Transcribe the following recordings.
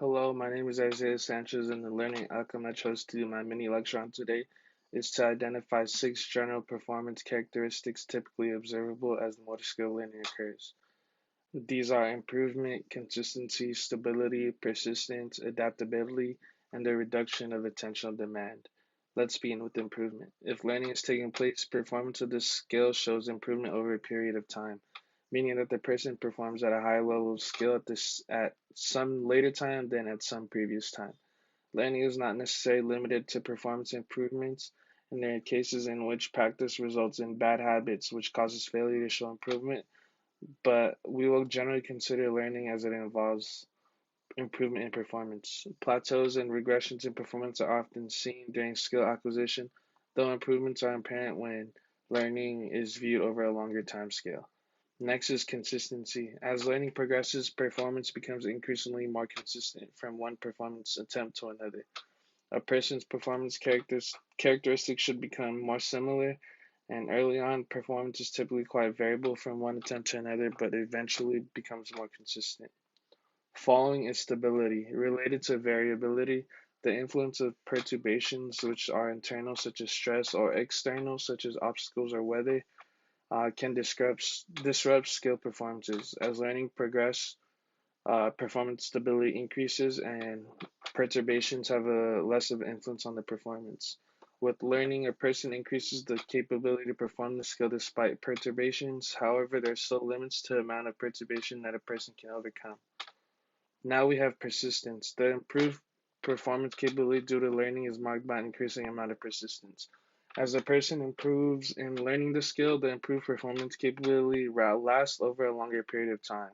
Hello, my name is Isaiah Sanchez, and the learning outcome I chose to do my mini lecture on today is to identify 6 general performance characteristics typically observable as the motor skill learning occurs. These are improvement, consistency, stability, persistence, adaptability, and the reduction of attentional demand. Let's begin with improvement. If learning is taking place, performance of this skill shows improvement over a period of time, meaning that the person performs at a higher level of skill at some later time than at some previous time. Learning is not necessarily limited to performance improvements, and there are cases in which practice results in bad habits, which causes failure to show improvement, but we will generally consider learning as it involves improvement in performance. Plateaus and regressions in performance are often seen during skill acquisition, though improvements are apparent when learning is viewed over a longer time scale. Next is consistency. As learning progresses, performance becomes increasingly more consistent from one performance attempt to another. A person's performance characteristics should become more similar, and early on, performance is typically quite variable from one attempt to another, but eventually becomes more consistent. Following is stability. Related to variability, the influence of perturbations, which are internal, such as stress, or external, such as obstacles or weather, can disrupt skill performances. As learning progresses, performance stability increases and perturbations have a less of influence on the performance. With learning, a person increases the capability to perform the skill despite perturbations. However, there are still limits to the amount of perturbation that a person can overcome. Now we have persistence. The improved performance capability due to learning is marked by an increasing amount of persistence. As a person improves in learning the skill, the improved performance capability lasts over a longer period of time.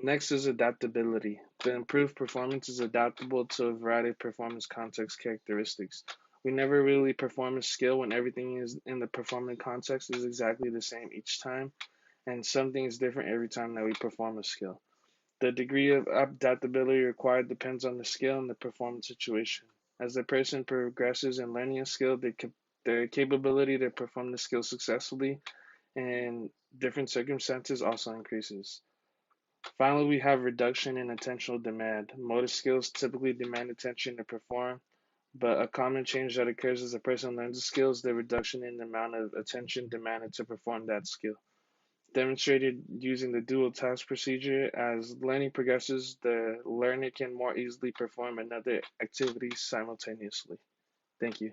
Next is adaptability. The improved performance is adaptable to a variety of performance context characteristics. We never really perform a skill when everything is in the performance context is exactly the same each time, and something is different every time that we perform a skill. The degree of adaptability required depends on the skill and the performance situation. As the person progresses in learning a skill, their capability to perform the skill successfully in different circumstances also increases. Finally, we have reduction in attentional demand. Motor skills typically demand attention to perform, but a common change that occurs as a person learns a skill is the reduction in the amount of attention demanded to perform that skill. Demonstrated using the dual task procedure. As learning progresses, the learner can more easily perform another activity simultaneously. Thank you.